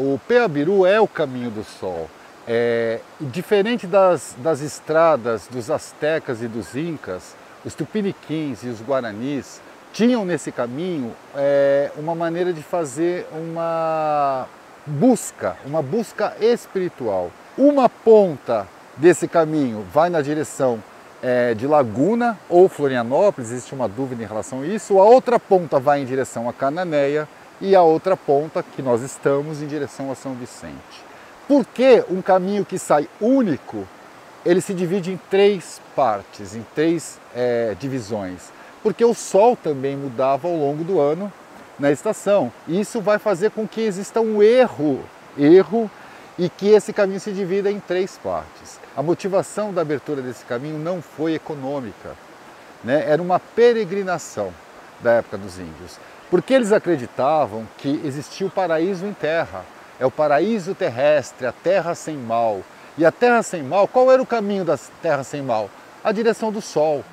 O Peabiru é o caminho do sol. Diferente das estradas dos astecas e dos incas, os tupiniquins e os guaranis tinham nesse caminho uma maneira de fazer uma busca espiritual. Uma ponta desse caminho vai na direção de Laguna ou Florianópolis, existe uma dúvida em relação a isso. A outra ponta vai em direção a Cananéia e a outra ponta, que nós estamos, em direção a São Vicente. Por que um caminho que sai único, ele se divide em 3 partes, em 3 divisões? Porque o sol também mudava ao longo do ano na estação. E isso vai fazer com que exista um erro e que esse caminho se divida em 3 partes. A motivação da abertura desse caminho não foi econômica, né? Era uma peregrinação da época dos índios, porque eles acreditavam que existia o paraíso em terra, é o paraíso terrestre, a terra sem mal. E a terra sem mal, qual era o caminho da terra sem mal? A direção do sol.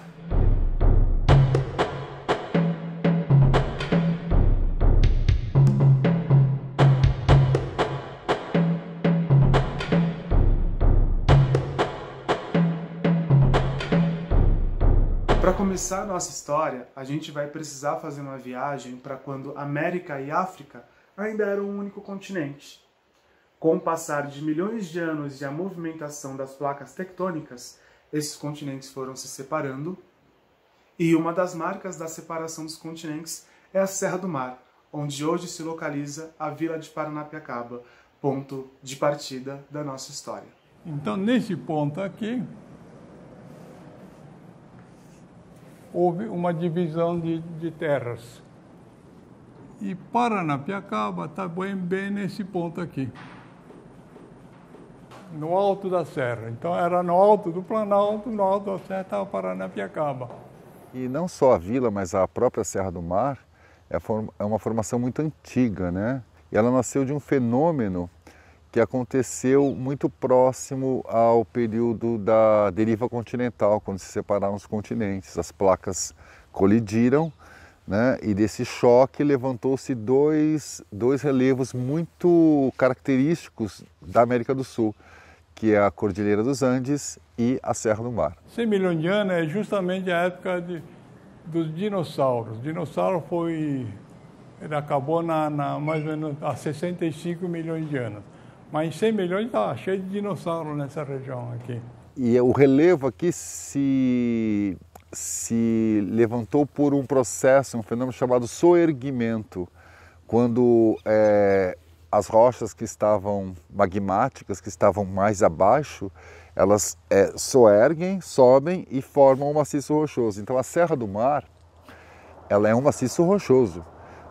Para começar a nossa história, a gente vai precisar fazer uma viagem para quando América e África ainda eram um único continente. Com o passar de milhões de anos e a movimentação das placas tectônicas, esses continentes foram se separando, e uma das marcas da separação dos continentes é a Serra do Mar, onde hoje se localiza a Vila de Paranapiacaba, ponto de partida da nossa história. Então, nesse ponto aqui, houve uma divisão de terras. E Paranapiacaba está bem nesse ponto aqui, no alto da serra. Então era no alto do Planalto, no alto da serra estava Paranapiacaba. E não só a vila, mas a própria Serra do Mar é uma formação muito antiga, né? E ela nasceu de um fenômeno que aconteceu muito próximo ao período da deriva continental, quando se separaram os continentes. As placas colidiram, né? E desse choque levantou-se dois relevos muito característicos da América do Sul, que é a Cordilheira dos Andes e a Serra do Mar. 100 milhões de anos é justamente a época dos dinossauros. O dinossauro ele acabou mais ou menos há 65 milhões de anos. Mas em 100 milhões está cheio de dinossauros nessa região aqui. E o relevo aqui se levantou por um processo, um fenômeno chamado soerguimento, quando as rochas que estavam magmáticas, que estavam mais abaixo, elas soerguem, sobem e formam um maciço rochoso. Então a Serra do Mar, ela é um maciço rochoso,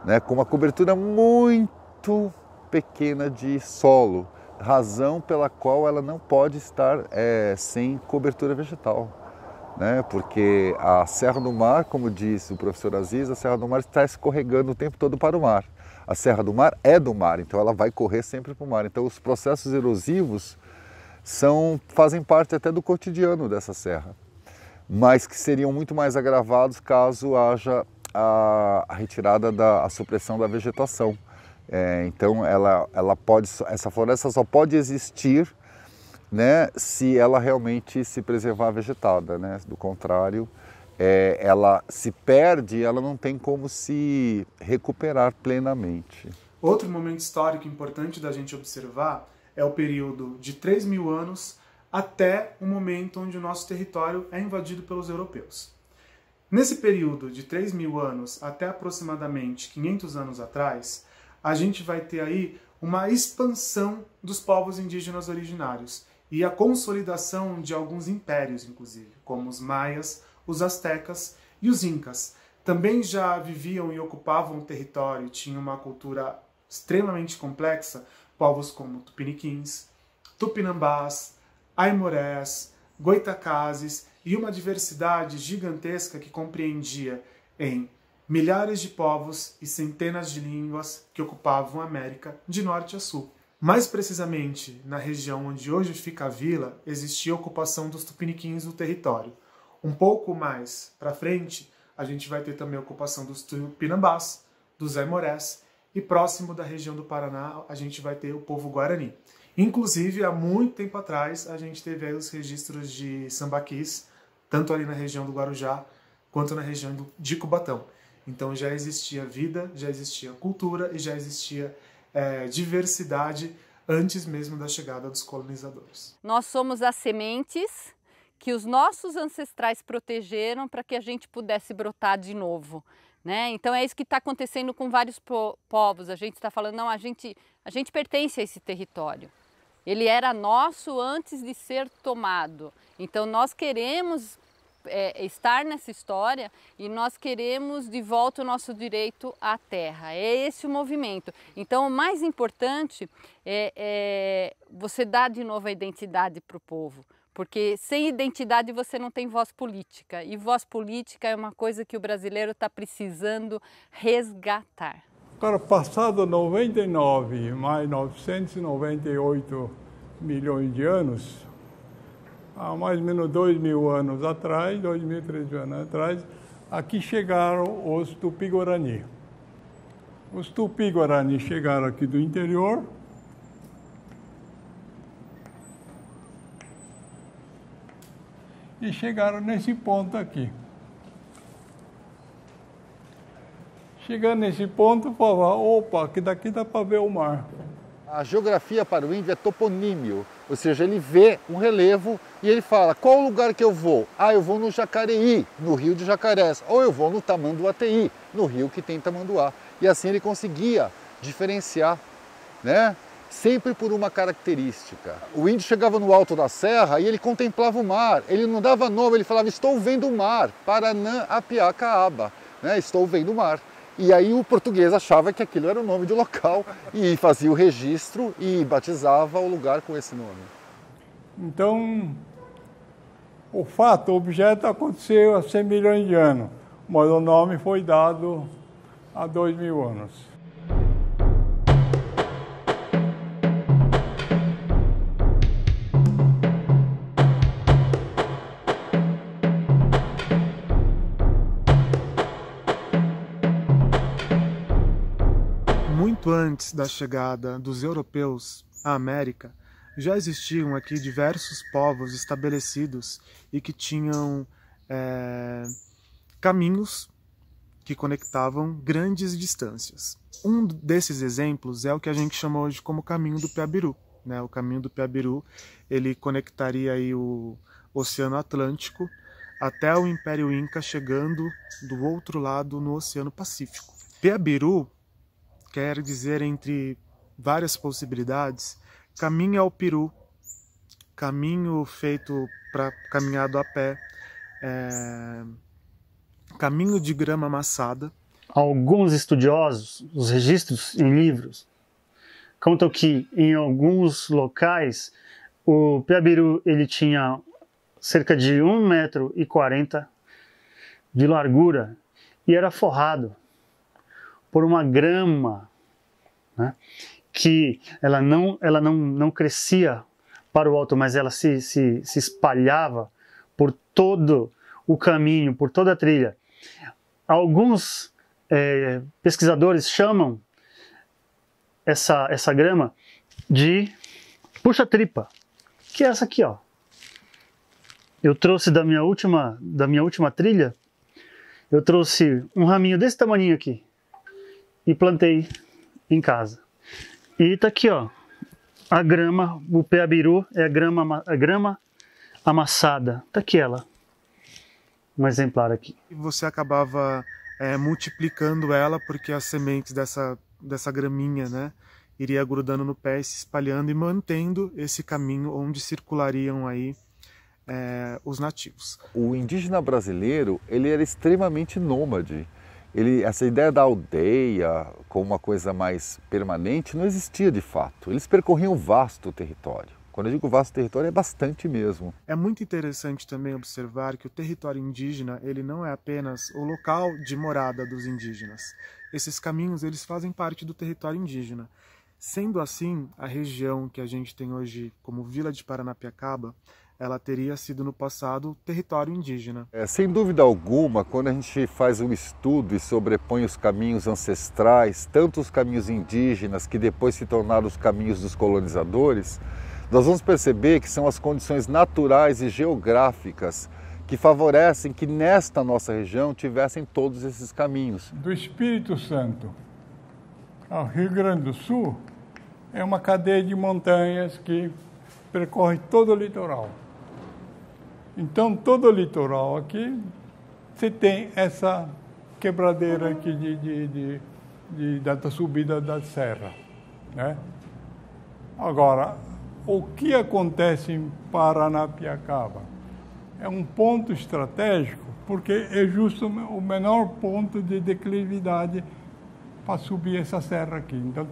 né, com uma cobertura muito pequena de solo, razão pela qual ela não pode estar sem cobertura vegetal, né? Porque a Serra do Mar, como disse o professor Aziz, a Serra do Mar está escorregando o tempo todo para o mar. A Serra do Mar é do mar, então ela vai correr sempre para o mar. Então os processos erosivos fazem parte até do cotidiano dessa serra, mas que seriam muito mais agravados caso haja a retirada a supressão da vegetação. Então essa floresta só pode existir, né, se ela realmente se preservar vegetada, né? Do contrário, ela se perde, ela não tem como se recuperar plenamente. Outro momento histórico importante da gente observar é o período de 3.000 anos até o momento onde o nosso território é invadido pelos europeus. Nesse período de 3.000 anos até aproximadamente 500 anos atrás, a gente vai ter aí uma expansão dos povos indígenas originários e a consolidação de alguns impérios, inclusive, como os maias, os astecas e os incas. Também já viviam e ocupavam o território, tinham uma cultura extremamente complexa, povos como tupiniquins, tupinambás, aimorés, goitacazes e uma diversidade gigantesca que compreendia em milhares de povos e centenas de línguas que ocupavam a América de norte a sul. Mais precisamente, na região onde hoje fica a vila, existia a ocupação dos tupiniquins do território. Um pouco mais para frente, a gente vai ter também a ocupação dos tupinambás, dos aimorés e próximo da região do Paraná a gente vai ter o povo Guarani. Inclusive, há muito tempo atrás, a gente teve aí os registros de sambaquis, tanto ali na região do Guarujá, quanto na região de Cubatão. Então já existia vida, já existia cultura e já existia diversidade antes mesmo da chegada dos colonizadores. Nós somos as sementes que os nossos ancestrais protegeram para que a gente pudesse brotar de novo, né? Então é isso que está acontecendo com vários povos. A gente está falando, não, a gente pertence a esse território. Ele era nosso antes de ser tomado. Então nós queremos estar nessa história e nós queremos de volta o nosso direito à terra. É esse o movimento. Então o mais importante é você dar de novo a identidade para o povo. Porque sem identidade você não tem voz política. E voz política é uma coisa que o brasileiro está precisando resgatar. Agora, passado 99 mais 998 milhões de anos, há mais ou menos 2.000 anos atrás, 2.300 anos atrás, aqui chegaram os Tupi-Guarani. Os Tupi-Guarani chegaram aqui do interior, e chegaram nesse ponto aqui. Chegando nesse ponto, falava, opa, que daqui dá para ver o mar. A geografia para o índio é toponímio, ou seja, ele vê um relevo e ele fala, qual o lugar que eu vou? Ah, eu vou no Jacareí, no rio de Jacarés, ou eu vou no Tamanduateí, no rio que tem Tamanduá. E assim ele conseguia diferenciar, né? Sempre por uma característica. O índio chegava no alto da serra e ele contemplava o mar, ele não dava nome, ele falava, estou vendo o mar, Paranã-Apiacaaba, né? Estou vendo o mar. E aí o português achava que aquilo era o nome do local e fazia o registro e batizava o lugar com esse nome. Então, o objeto aconteceu há 100 milhões de anos, mas o nome foi dado há 2.000 anos. Muito antes da chegada dos europeus à América, já existiam aqui diversos povos estabelecidos e que tinham caminhos que conectavam grandes distâncias. Um desses exemplos é o que a gente chama hoje como Caminho do Piabiru, né? O Caminho do Piabiru, ele conectaria aí o Oceano Atlântico até o Império Inca, chegando do outro lado no Oceano Pacífico. Piabiru quer dizer, entre várias possibilidades, caminho ao Piru, caminho feito para caminhado a pé, caminho de grama amassada. Alguns estudiosos, os registros em livros, contam que em alguns locais o Piabiru ele tinha cerca de 1,40 m de largura e era forrado por uma grama, né, que ela não crescia para o alto, mas ela se espalhava por todo o caminho, por toda a trilha. Alguns pesquisadores chamam essa grama de puxa-tripa, que é essa aqui, ó. Eu trouxe da minha última trilha, eu trouxe um raminho desse tamanho aqui e plantei em casa. E tá aqui, ó, a grama, o Piabiru é a grama amassada. Tá aqui ela, um exemplar aqui. E você acabava multiplicando ela porque as sementes dessa graminha, né, iria grudando no pé, se espalhando e mantendo esse caminho onde circulariam aí os nativos. O indígena brasileiro, ele era extremamente nômade. Essa ideia da aldeia como uma coisa mais permanente não existia de fato. Eles percorriam um vasto território. Quando eu digo vasto território, é bastante mesmo. É muito interessante também observar que o território indígena ele não é apenas o local de morada dos indígenas. Esses caminhos eles fazem parte do território indígena. Sendo assim, a região que a gente tem hoje como Vila de Paranapiacaba ela teria sido no passado território indígena. Sem dúvida alguma, quando a gente faz um estudo e sobrepõe os caminhos ancestrais, tanto os caminhos indígenas, que depois se tornaram os caminhos dos colonizadores, nós vamos perceber que são as condições naturais e geográficas que favorecem que nesta nossa região tivessem todos esses caminhos. Do Espírito Santo ao Rio Grande do Sul é uma cadeia de montanhas que percorre todo o litoral. Então, todo o litoral aqui, você tem essa quebradeira aqui da subida da serra, né? Agora, o que acontece em Paranapiacaba? É um ponto estratégico, porque é justo o menor ponto de declividade para subir essa serra aqui. Então,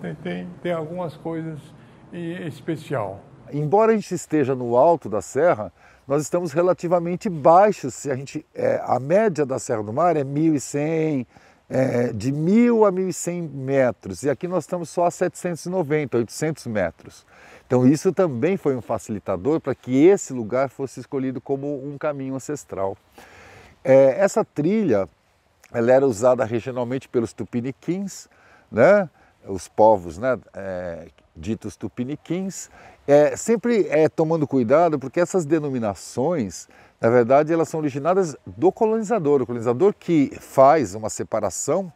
tem algumas coisas em especial. Embora a gente esteja no alto da serra, nós estamos relativamente baixos. Se a média da Serra do Mar é 1.100, de 1.000 a 1.100 metros, e aqui nós estamos só a 790, 800 metros. Então isso também foi um facilitador para que esse lugar fosse escolhido como um caminho ancestral. Essa trilha, ela era usada regionalmente pelos tupiniquins, né? Os povos, né? Ditos tupiniquins, sempre tomando cuidado, porque essas denominações, na verdade, elas são originadas do colonizador. O colonizador que faz uma separação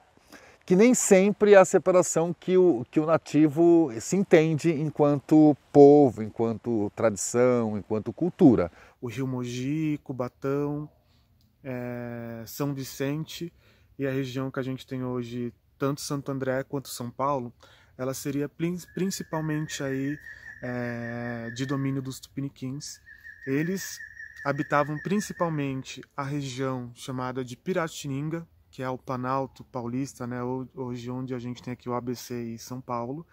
que nem sempre é a separação que o nativo se entende enquanto povo, enquanto tradição, enquanto cultura. O Rio Mogi, Cubatão, São Vicente e a região que a gente tem hoje, tanto Santo André quanto São Paulo, ela seria principalmente aí, de domínio dos tupiniquins. Eles habitavam principalmente a região chamada de Piratininga, que é o Planalto Paulista, né, hoje onde a gente tem aqui o ABC e São Paulo,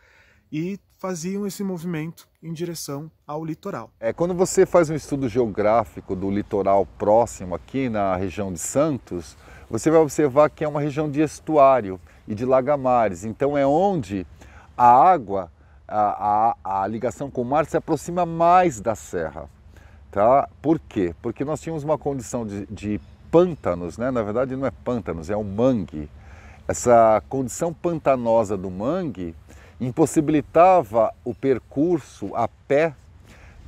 e faziam esse movimento em direção ao litoral. Quando você faz um estudo geográfico do litoral próximo aqui na região de Santos, você vai observar que é uma região de estuário e de lagamares. Então é onde a água, a ligação com o mar se aproxima mais da serra. Tá? Por quê? Porque nós tínhamos uma condição de pântanos, né? Na verdade não é pântanos, é um mangue. Essa condição pantanosa do mangue impossibilitava o percurso a pé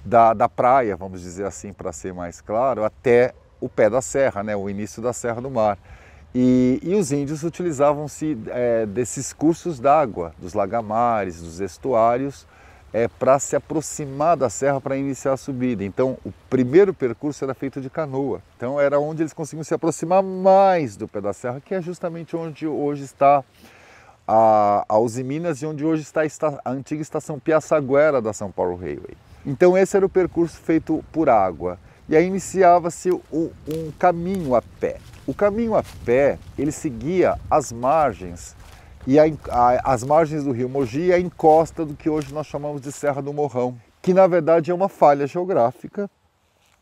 da praia, vamos dizer assim, para ser mais claro, até o pé da serra, né? O início da Serra do Mar. E os índios utilizavam-se desses cursos d'água, dos lagamares, dos estuários, para se aproximar da serra para iniciar a subida. Então, o primeiro percurso era feito de canoa. Então, era onde eles conseguiam se aproximar mais do pé da serra, que é justamente onde hoje está a Uzi Minas e onde hoje está a antiga estação Piaçaguera da São Paulo Railway. Então, esse era o percurso feito por água. E aí iniciava-se um caminho a pé. O caminho a pé, ele seguia as margens, e as margens do rio Mogi e a encosta do que hoje nós chamamos de Serra do Morrão, que na verdade é uma falha geográfica,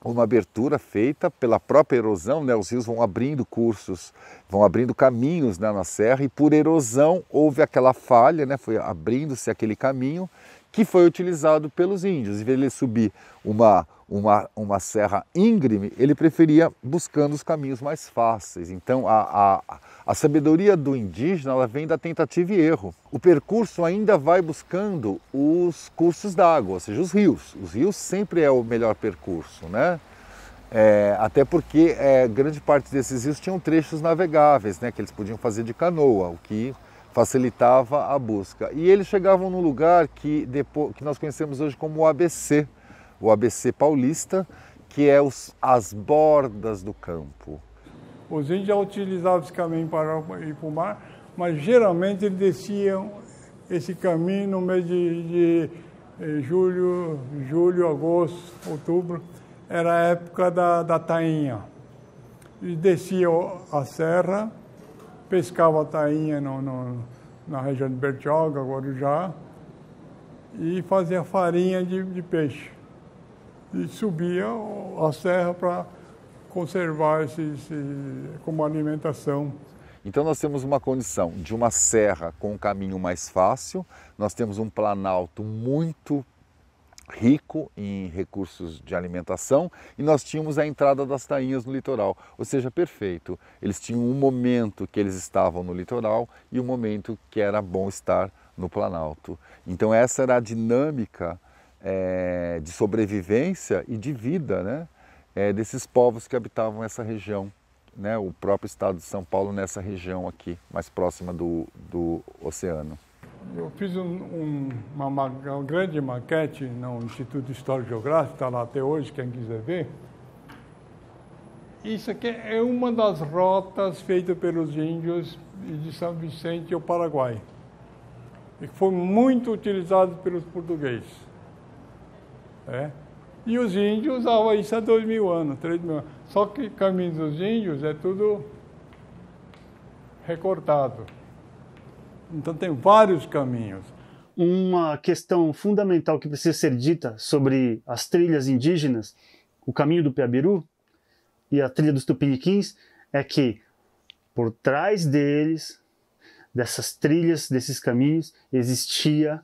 uma abertura feita pela própria erosão, né? Os rios vão abrindo cursos, vão abrindo caminhos, né, na serra, e por erosão houve aquela falha, né? Foi abrindo-se aquele caminho que foi utilizado pelos índios. Em vez de ele subir uma serra íngreme, ele preferia buscando os caminhos mais fáceis. Então a sabedoria do indígena, ela vem da tentativa e erro. O percurso ainda vai buscando os cursos d'água, ou seja, os rios. Os rios sempre é o melhor percurso, né? Até porque grande parte desses rios tinham trechos navegáveis, né, que eles podiam fazer de canoa, o que facilitava a busca. E eles chegavam num lugar que nós conhecemos hoje como o ABC paulista, que é as bordas do campo. Os índios já utilizavam esse caminho para ir para o mar, mas geralmente eles desciam esse caminho no mês de julho, agosto, outubro. Era a época da tainha. Eles desciam a serra, pescavam a tainha na região de Bertioga, Guarujá, e faziam farinha de peixe. E subia a serra para conservar como alimentação. Então nós temos uma condição de uma serra com um caminho mais fácil, nós temos um planalto muito rico em recursos de alimentação, e nós tínhamos a entrada das tainhas no litoral, ou seja, perfeito. Eles tinham um momento que eles estavam no litoral e um momento que era bom estar no Planalto. Então essa era a dinâmica de sobrevivência e de vida, né, desses povos que habitavam essa região, né, o próprio estado de São Paulo nessa região aqui, mais próxima do oceano. Eu fiz uma grande maquete no Instituto Histórico Geográfico, está lá até hoje, quem quiser ver. Isso aqui é uma das rotas feitas pelos índios de São Vicente ao Paraguai, e que foi muito utilizado pelos portugueses. E os índios usavam isso há 2.000 anos, 3.000 anos. Só que o caminho dos índios é tudo recortado. Então tem vários caminhos. Uma questão fundamental que precisa ser dita sobre as trilhas indígenas, o caminho do Piabiru e a trilha dos Tupiniquins, é que por trás deles, dessas trilhas, desses caminhos, existia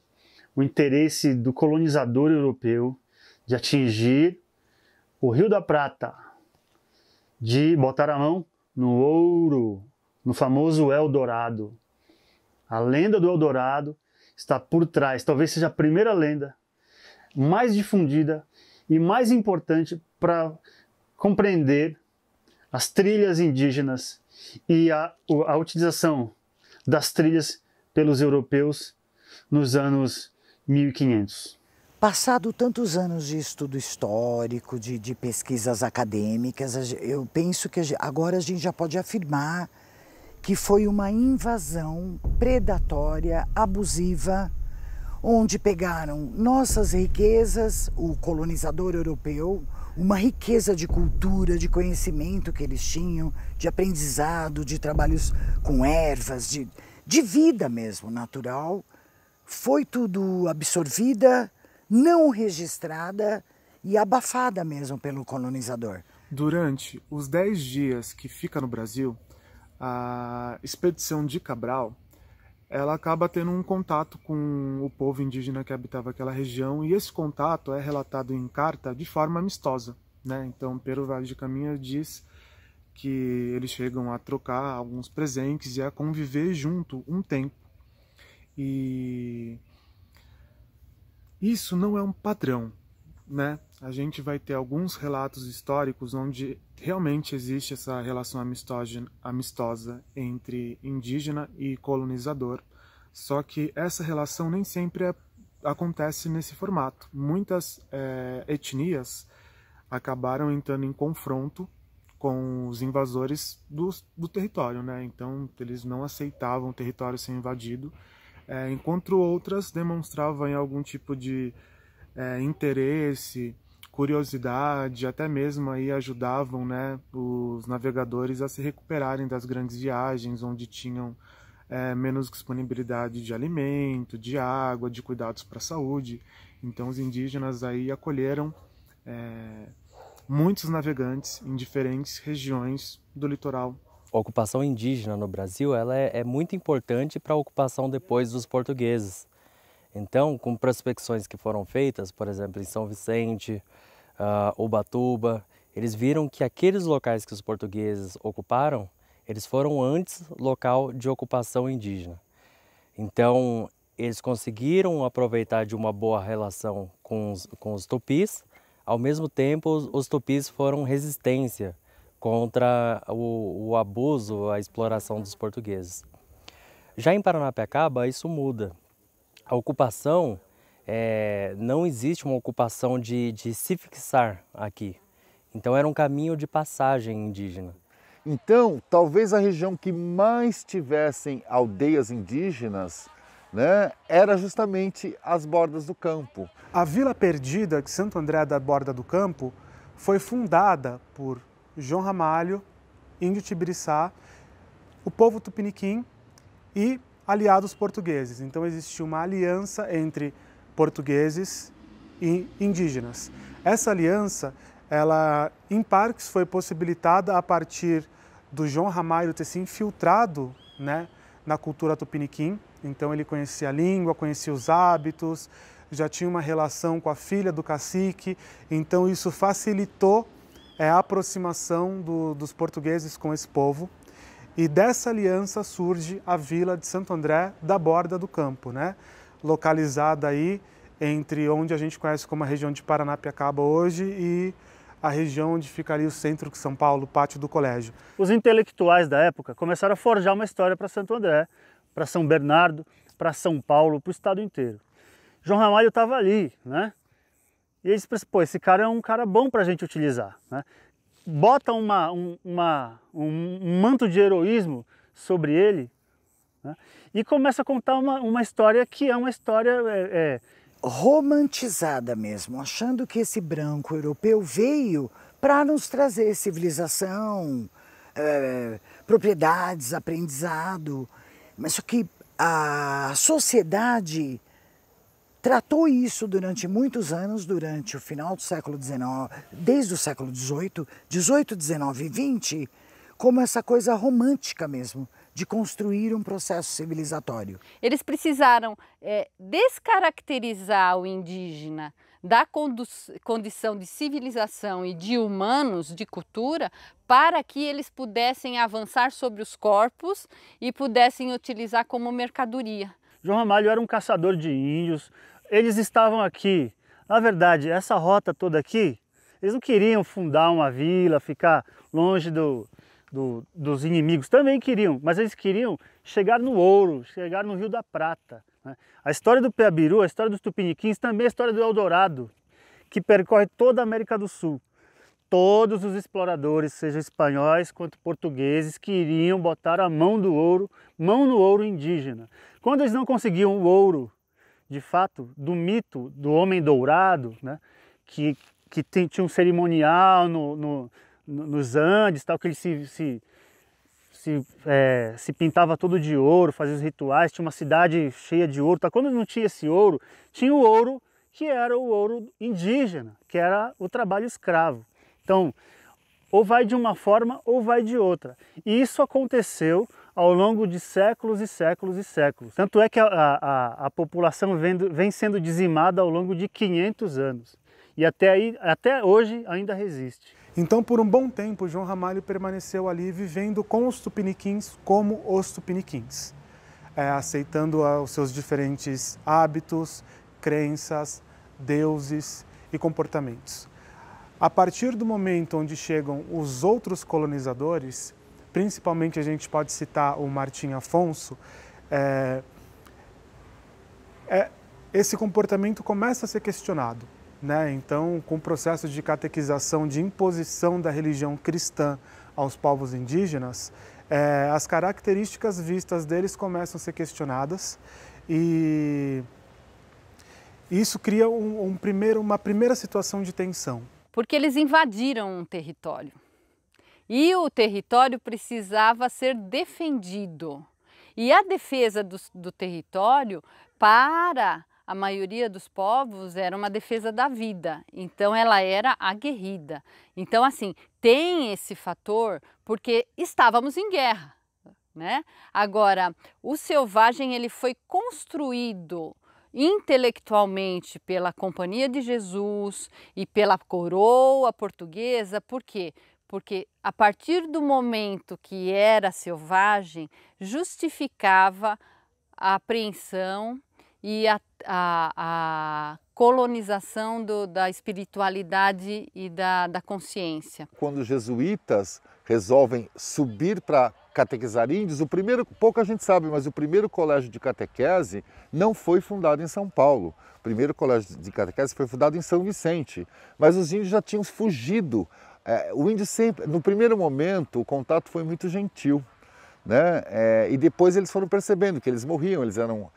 o interesse do colonizador europeu de atingir o Rio da Prata, de botar a mão no ouro, no famoso Eldorado. A lenda do Eldorado está por trás, talvez seja a primeira lenda mais difundida e mais importante para compreender as trilhas indígenas e a utilização das trilhas pelos europeus nos anos 1500. Passado tantos anos de estudo histórico, de pesquisas acadêmicas, eu penso que agora a gente já pode afirmar que foi uma invasão predatória, abusiva, onde pegaram nossas riquezas, o colonizador europeu, uma riqueza de cultura, de conhecimento que eles tinham, de aprendizado, de trabalhos com ervas, de vida mesmo, natural, foi tudo absorvida, não registrada e abafada mesmo pelo colonizador. Durante os 10 dias que fica no Brasil, a expedição de Cabral, ela acaba tendo um contato com o povo indígena que habitava aquela região, e esse contato é relatado em carta de forma amistosa, né? Então, Pero Vaz de Caminha diz que eles chegam a trocar alguns presentes e a conviver junto um tempo. E isso não é um padrão, né? A gente vai ter alguns relatos históricos onde realmente existe essa relação amistosa entre indígena e colonizador, só que essa relação nem sempre acontece nesse formato. Muitas etnias acabaram entrando em confronto com os invasores do território, né? Então eles não aceitavam o território ser invadido, enquanto outras demonstravam algum tipo de interesse, curiosidade, até mesmo aí ajudavam, né, os navegadores a se recuperarem das grandes viagens, onde tinham menos disponibilidade de alimento, de água, de cuidados para a saúde. Então os indígenas aí acolheram muitos navegantes em diferentes regiões do litoral. A ocupação indígena no Brasil ela é muito importante para a ocupação depois dos portugueses. Então, com prospecções que foram feitas, por exemplo, em São Vicente, Ubatuba, eles viram que aqueles locais que os portugueses ocuparam, eles foram antes local de ocupação indígena. Então, eles conseguiram aproveitar de uma boa relação com os tupis, ao mesmo tempo os tupis foram resistência contra o abuso, a exploração dos portugueses. Já em Paranapiacaba, isso muda. A ocupação, não existe uma ocupação de se fixar aqui. Então era um caminho de passagem indígena. Então, talvez a região que mais tivessem aldeias indígenas, né, era justamente as bordas do campo. A Vila Perdida, de Santo André da Borda do Campo, foi fundada por João Ramalho, índio Tibiriçá, o povo tupiniquim e aliados portugueses. Então existiu uma aliança entre portugueses e indígenas. Essa aliança, ela em partes foi possibilitada a partir do João Ramalho ter se infiltrado, né, na cultura tupiniquim. Então ele conhecia a língua, conhecia os hábitos, já tinha uma relação com a filha do cacique, então isso facilitou a aproximação dos portugueses com esse povo. E dessa aliança surge a vila de Santo André da Borda do Campo, né? Localizada aí entre onde a gente conhece como a região de Paranapiacaba hoje e a região onde ficaria o centro de São Paulo, o pátio do colégio. Os intelectuais da época começaram a forjar uma história para Santo André, para São Bernardo, para São Paulo, para o estado inteiro. João Ramalho estava ali, né? E eles pensaram, pô, esse cara é um cara bom para a gente utilizar, né? Bota um manto de heroísmo sobre ele, né? E começa a contar uma história que é uma história romantizada mesmo, achando que esse branco europeu veio para nos trazer civilização, propriedades, aprendizado, mas só que a sociedade tratou isso durante muitos anos, durante o final do século XIX, desde o século XVIII, XIX e XX, como essa coisa romântica mesmo, de construir um processo civilizatório. Eles precisaram descaracterizar o indígena da condição de civilização e de humanos, de cultura, para que eles pudessem avançar sobre os corpos e pudessem utilizar como mercadoria. João Ramalho era um caçador de índios, eles estavam aqui. Na verdade, essa rota toda aqui, eles não queriam fundar uma vila, ficar longe dos inimigos, também queriam, mas eles queriam chegar no ouro, chegar no Rio da Prata, né? A história do Piabiru, a história dos Tupiniquins, também a história do Eldorado, que percorre toda a América do Sul. Todos os exploradores, sejam espanhóis quanto portugueses, queriam botar a mão no ouro indígena. Quando eles não conseguiam o ouro, de fato, do mito do homem dourado, né? que tinha um cerimonial nos Andes, tal, que ele se pintava todo de ouro, fazia os rituais, tinha uma cidade cheia de ouro. Tal. Quando não tinha esse ouro, tinha o ouro que era o ouro indígena, que era o trabalho escravo. Então, ou vai de uma forma ou vai de outra. E isso aconteceu ao longo de séculos e séculos e séculos. Tanto é que a população vem sendo dizimada ao longo de 500 anos. E até hoje ainda resiste. Então, por um bom tempo, João Ramalho permaneceu ali vivendo com os tupiniquins como os tupiniquins, aceitando os seus diferentes hábitos, crenças, deuses e comportamentos. A partir do momento onde chegam os outros colonizadores, principalmente a gente pode citar o Martim Afonso, esse comportamento começa a ser questionado. Né? Então, com o processo de catequização, de imposição da religião cristã aos povos indígenas, as características vistas deles começam a ser questionadas e isso cria uma primeira situação de tensão. Porque eles invadiram um território e o território precisava ser defendido. E a defesa do território para a maioria dos povos era uma defesa da vida, então ela era aguerrida. Então, assim, tem esse fator porque estávamos em guerra, né? Agora, o selvagem ele foi construído intelectualmente pela Companhia de Jesus e pela coroa portuguesa, por quê? Porque a partir do momento que era selvagem, justificava a apreensão e a colonização da espiritualidade e da consciência. Quando os jesuítas resolvem subir para catequizar índios, pouca gente sabe, mas o primeiro colégio de catequese não foi fundado em São Paulo. O primeiro colégio de catequese foi fundado em São Vicente, mas os índios já tinham fugido. O índio sempre, no primeiro momento, o contato foi muito gentil, né? E depois eles foram percebendo que eles morriam, eles eram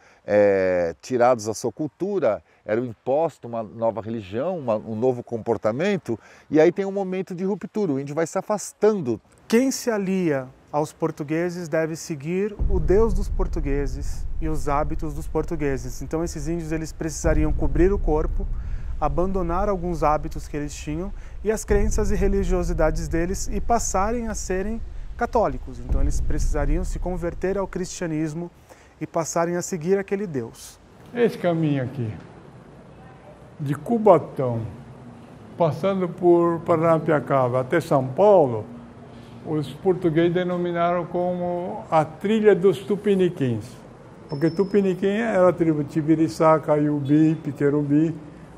tirados da sua cultura, era imposto uma nova religião, um novo comportamento, e aí tem um momento de ruptura, o índio vai se afastando. Quem se alia aos portugueses deve seguir o Deus dos portugueses e os hábitos dos portugueses. Então esses índios eles precisariam cobrir o corpo, abandonar alguns hábitos que eles tinham e as crenças e religiosidades deles e passarem a serem católicos. Então eles precisariam se converter ao cristianismo e passarem a seguir aquele Deus. Esse caminho aqui, de Cubatão, passando por Paranapiacaba até São Paulo, os portugueses denominaram como a trilha dos Tupiniquins. Porque Tupiniquim era a tribo de Tibiriçá, Caiubi, Piquerubi,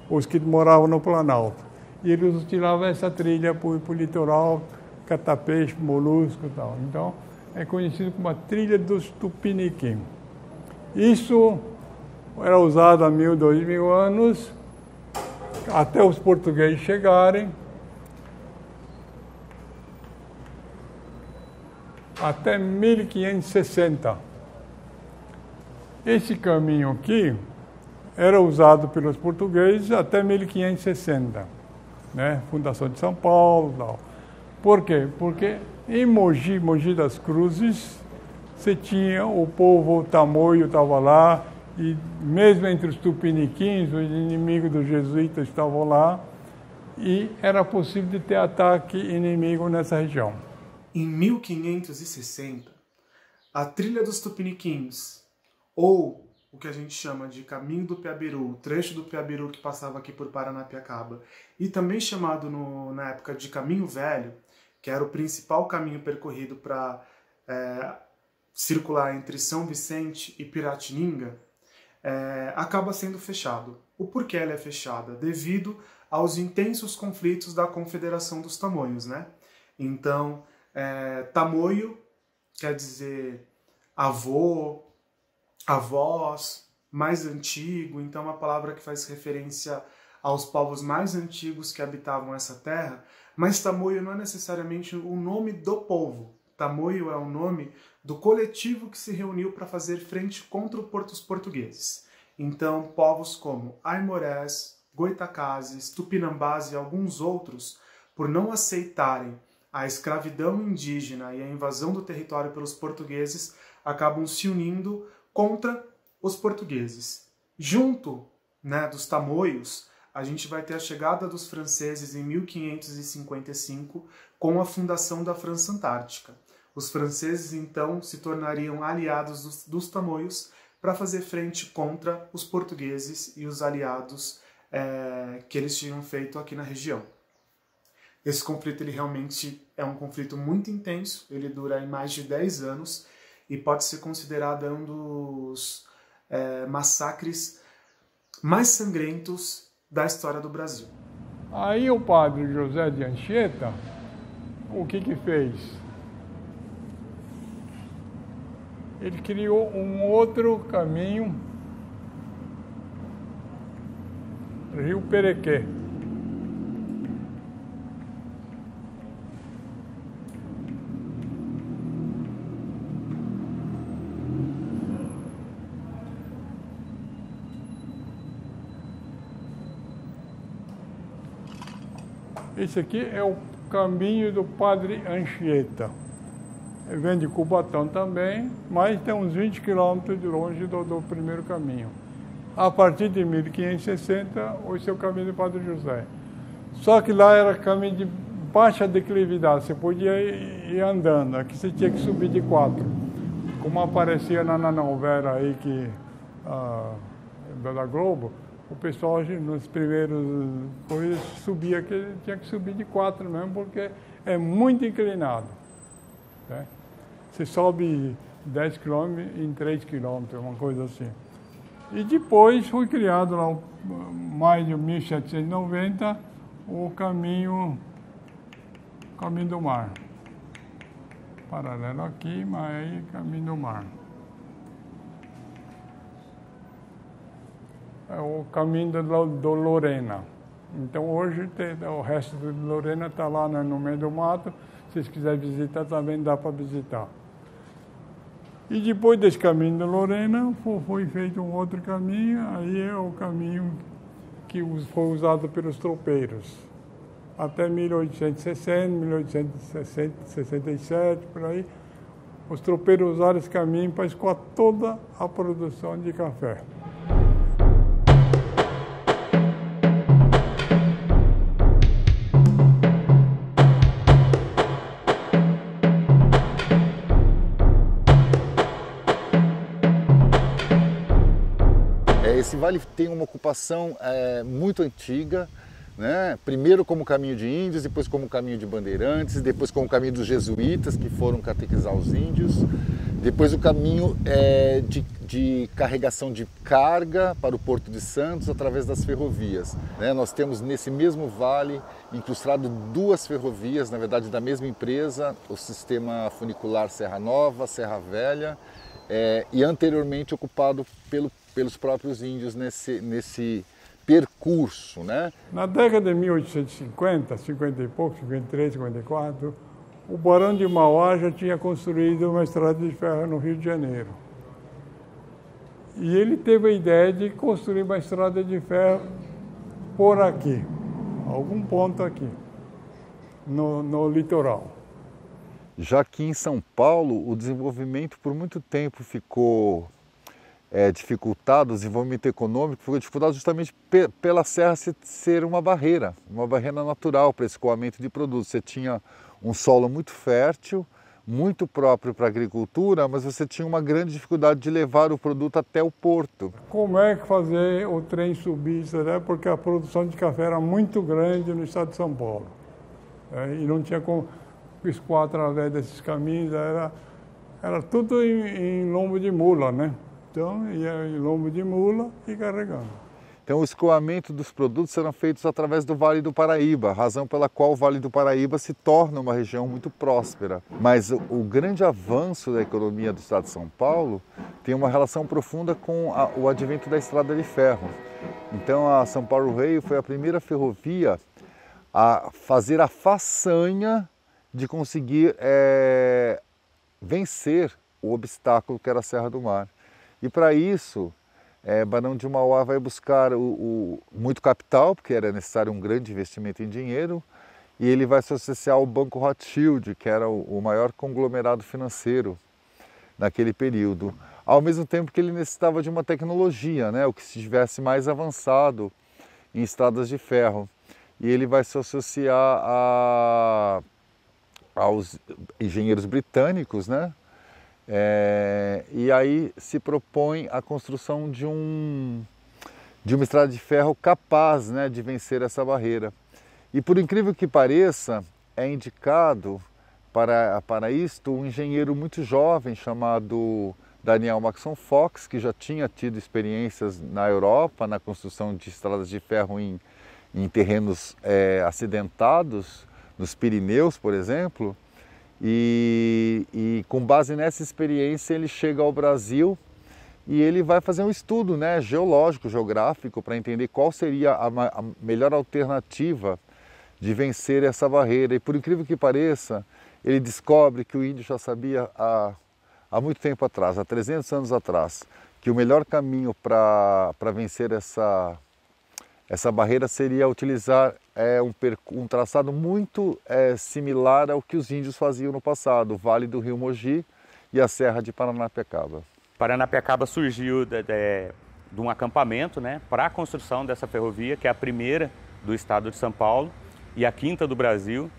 os que moravam no Planalto. E eles utilizavam essa trilha para o litoral, catar peixe, molusco e tal. Então, é conhecido como a trilha dos Tupiniquim. Isso era usado há 1.000, 2.000 anos, até os portugueses chegarem, até 1560. Esse caminho aqui era usado pelos portugueses até 1560, né? Fundação de São Paulo e tal. Por quê? Porque em Mogi das Cruzes, você tinha o povo tamoio estava lá, e mesmo entre os tupiniquins, os inimigos dos jesuítas estavam lá, e era possível de ter ataque inimigo nessa região. Em 1560, a trilha dos Tupiniquins, ou o que a gente chama de Caminho do Piabiru, o trecho do Piabiru que passava aqui por Paranapiacaba, e também chamado na época de Caminho Velho, que era o principal caminho percorrido para circular entre São Vicente e Piratininga, acaba sendo fechado. O porquê ela é fechada? Devido aos intensos conflitos da Confederação dos Tamoios, né? Então, tamoio quer dizer avô, avós, mais antigo, então é uma palavra que faz referência aos povos mais antigos que habitavam essa terra, mas tamoio não é necessariamente o nome do povo. Tamoio é o nome do coletivo que se reuniu para fazer frente contra os portugueses. Então, povos como Aimorés, Goitacazes, Tupinambás e alguns outros, por não aceitarem a escravidão indígena e a invasão do território pelos portugueses, acabam se unindo contra os portugueses. Junto, né, dos tamoios, a gente vai ter a chegada dos franceses em 1555 com a fundação da França Antártica. Os franceses, então, se tornariam aliados dos tamoios para fazer frente contra os portugueses e os aliados que eles tinham feito aqui na região. Esse conflito ele realmente é um conflito muito intenso, ele dura em mais de 10 anos e pode ser considerado um dos massacres mais sangrentos da história do Brasil. Aí o padre José de Anchieta, o que fez? Ele criou um outro caminho, Rio Perequê. Esse aqui é o caminho do padre Anchieta. Ele vem de Cubatão também, mas tem uns 20 quilômetros de longe do primeiro caminho. A partir de 1560, esse é o caminho do Padre José. Só que lá era caminho de baixa declividade, você podia ir andando, aqui você tinha que subir de 4. Como aparecia na novela aí da Globo, o pessoal nos primeiros coisas subia, que tinha que subir de 4 mesmo, porque é muito inclinado. Né? Você sobe 10 km em 3 km, uma coisa assim. E depois foi criado lá, mais de 1790, o caminho do mar. Paralelo aqui, mas aí caminho do mar. É o caminho do Lorena. Então hoje o resto do Lorena está lá no meio do mato. Se vocês quiserem visitar, também dá para visitar. E depois desse caminho do Lorena, foi feito um outro caminho, aí é o caminho que foi usado pelos tropeiros. Até 1860, 1867, por aí, os tropeiros usaram esse caminho para escoar toda a produção de café. esse vale tem uma ocupação muito antiga, né? Primeiro como caminho de índios, depois como caminho de bandeirantes, depois como caminho dos jesuítas que foram catequizar os índios, depois o caminho de carregação de carga para o Porto de Santos através das ferrovias, né? Nós temos nesse mesmo vale incrustado 2 ferrovias, na verdade da mesma empresa, o sistema funicular Serra Nova, Serra Velha, e anteriormente ocupado pelos próprios índios nesse percurso, né? Na década de 1850, 50 e pouco, 53, 54, o Barão de Mauá já tinha construído uma estrada de ferro no Rio de Janeiro. E ele teve a ideia de construir uma estrada de ferro por aqui, algum ponto aqui, no litoral. Já que em São Paulo, o desenvolvimento por muito tempo ficou dificultado, o desenvolvimento econômico ficou dificultado justamente pela serra ser uma barreira natural para escoamento de produtos. Você tinha um solo muito fértil, muito próprio para a agricultura, mas você tinha uma grande dificuldade de levar o produto até o porto. Como é que fazer o trem subir isso, né? Porque a produção de café era muito grande no estado de São Paulo. E não tinha como escoar através desses caminhos, era tudo em lombo de mula, né? Então ia em lombo de mula e carregando. Então o escoamento dos produtos serão feitos através do Vale do Paraíba, razão pela qual o Vale do Paraíba se torna uma região muito próspera. Mas o grande avanço da economia do estado de São Paulo tem uma relação profunda com o advento da estrada de ferro. Então a São Paulo Rail foi a primeira ferrovia a fazer a façanha de conseguir vencer o obstáculo que era a Serra do Mar. E para isso, Barão de Mauá vai buscar muito capital, porque era necessário um grande investimento em dinheiro, e ele vai se associar ao Banco Rothschild, que era o maior conglomerado financeiro naquele período. Ao mesmo tempo que ele necessitava de uma tecnologia, né, o que se tivesse mais avançado em estradas de ferro. E ele vai se associar aos engenheiros britânicos, né? E aí se propõe a construção de uma estrada de ferro capaz, né, de vencer essa barreira. E por incrível que pareça, é indicado para isto um engenheiro muito jovem chamado Daniel Maxon Fox, que já tinha tido experiências na Europa na construção de estradas de ferro em terrenos acidentados, nos Pirineus, por exemplo. E com base nessa experiência ele chega ao Brasil e ele vai fazer um estudo, né, geológico, geográfico, para entender qual seria a melhor alternativa de vencer essa barreira. E por incrível que pareça, ele descobre que o índio já sabia há muito tempo atrás, há 300 anos atrás, que o melhor caminho para vencer essa barreira seria utilizar um traçado muito similar ao que os índios faziam no passado, o Vale do Rio Mogi e a Serra de Paranapiacaba. Paranapiacaba surgiu de um acampamento, né, para a construção dessa ferrovia, que é a primeira do estado de São Paulo e a quinta do Brasil.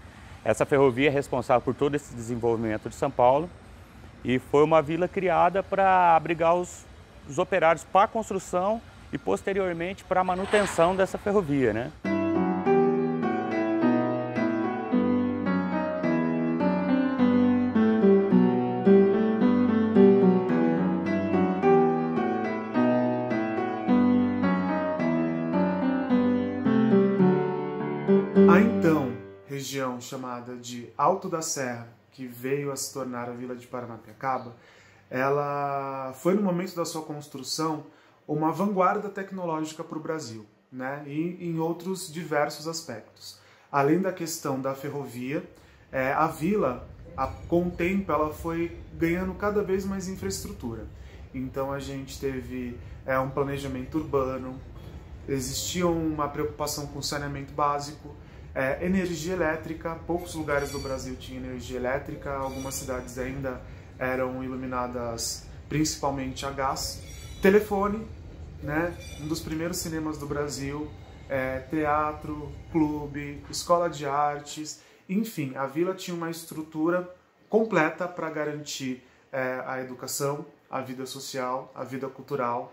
Essa ferrovia é responsável por todo esse desenvolvimento de São Paulo e foi uma vila criada para abrigar os operários para a construção e posteriormente para a manutenção dessa ferrovia, né? A então região chamada de Alto da Serra, que veio a se tornar a Vila de Paranapiacaba, ela foi no momento da sua construção uma vanguarda tecnológica para o Brasil, né? E em outros diversos aspectos. Além da questão da ferrovia, a vila, com o tempo, ela foi ganhando cada vez mais infraestrutura. Então a gente teve um planejamento urbano, existia uma preocupação com saneamento básico, energia elétrica. Poucos lugares do Brasil tinham energia elétrica, algumas cidades ainda eram iluminadas principalmente a gás. Telefone, né? Um dos primeiros cinemas do Brasil, teatro, clube, escola de artes, enfim, a vila tinha uma estrutura completa para garantir a educação, a vida social, a vida cultural,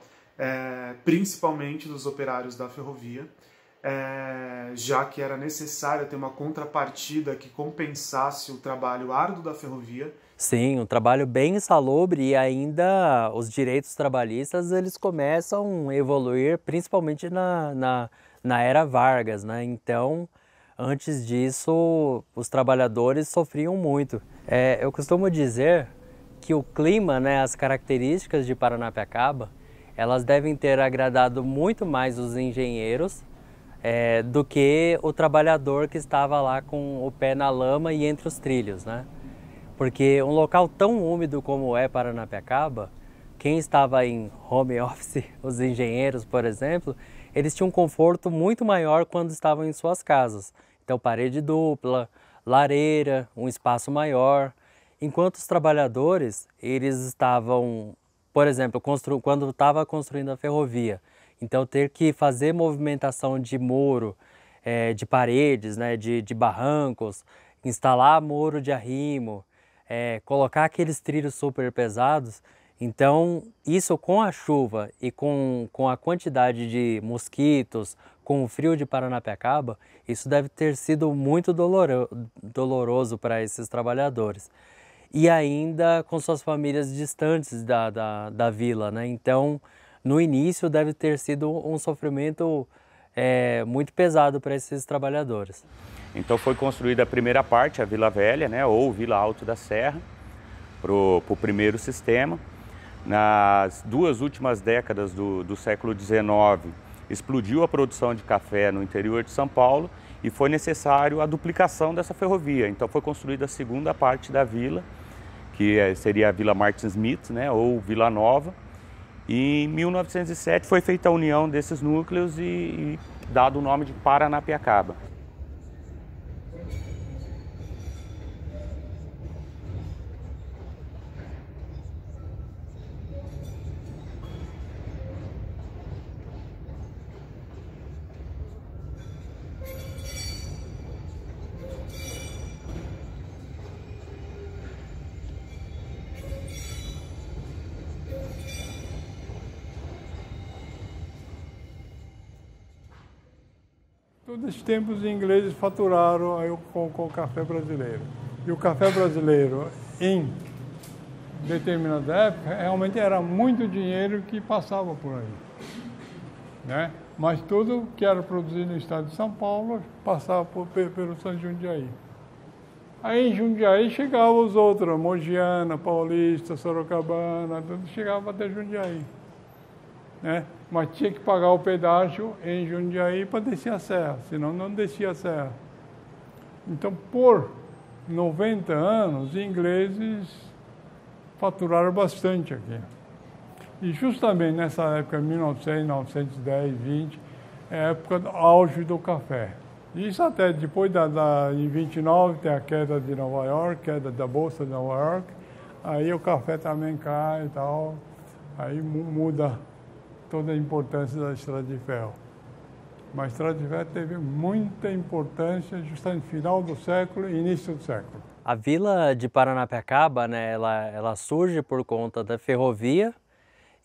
principalmente dos operários da ferrovia, já que era necessário ter uma contrapartida que compensasse o trabalho árduo da ferrovia. Sim, um trabalho bem insalubre, e ainda os direitos trabalhistas eles começam a evoluir principalmente na era Vargas, né? Então, antes disso, os trabalhadores sofriam muito. Eu costumo dizer que o clima, né, as características de Paranapiacaba, elas devem ter agradado muito mais os engenheiros do que o trabalhador que estava lá com o pé na lama e entre os trilhos, né? Porque um local tão úmido como é Paranapiacaba, quem estava em home office, os engenheiros, por exemplo, eles tinham um conforto muito maior quando estavam em suas casas. Então, parede dupla, lareira, um espaço maior. Enquanto os trabalhadores, eles estavam, por exemplo, quando estava construindo a ferrovia, então ter que fazer movimentação de muro, de paredes, né, de barrancos, instalar muro de arrimo, colocar aqueles trilhos super pesados. Então, isso com a chuva e com a quantidade de mosquitos, com o frio de Paranapiacaba, isso deve ter sido muito doloroso para esses trabalhadores. E ainda com suas famílias distantes da vila, né? Então, no início deve ter sido um sofrimento muito pesado para esses trabalhadores. Então foi construída a primeira parte, a Vila Velha, né, ou Vila Alto da Serra, para o primeiro sistema. Nas 2 últimas décadas do século XIX, explodiu a produção de café no interior de São Paulo e foi necessário a duplicação dessa ferrovia. Então foi construída a segunda parte da vila, que seria a Vila Martin Smith, né, ou Vila Nova. E em 1907 foi feita a união desses núcleos e dado o nome de Paranapiacaba. Todos esses tempos os ingleses faturaram aí com o café brasileiro. E o café brasileiro, em determinada época, realmente era muito dinheiro que passava por aí, né? Mas tudo que era produzido no estado de São Paulo passava pelo São Jundiaí. Aí em Jundiaí chegavam os outros, Mogiana, Paulista, Sorocabana, tudo chegava até Jundiaí, né? Mas tinha que pagar o pedágio em Jundiaí para descer a serra, senão não descia a serra. Então, por 90 anos, os ingleses faturaram bastante aqui. E justamente nessa época, 1900, 1910, 20, é a época do auge do café. Isso até depois em 29 tem a queda de Nova York, queda da Bolsa de Nova York, aí o café também cai e tal, aí muda toda a importância da estrada de ferro. Mas a estrada de ferro teve muita importância justamente no final do século e início do século. A vila de Paranapiacaba, né, ela surge por conta da ferrovia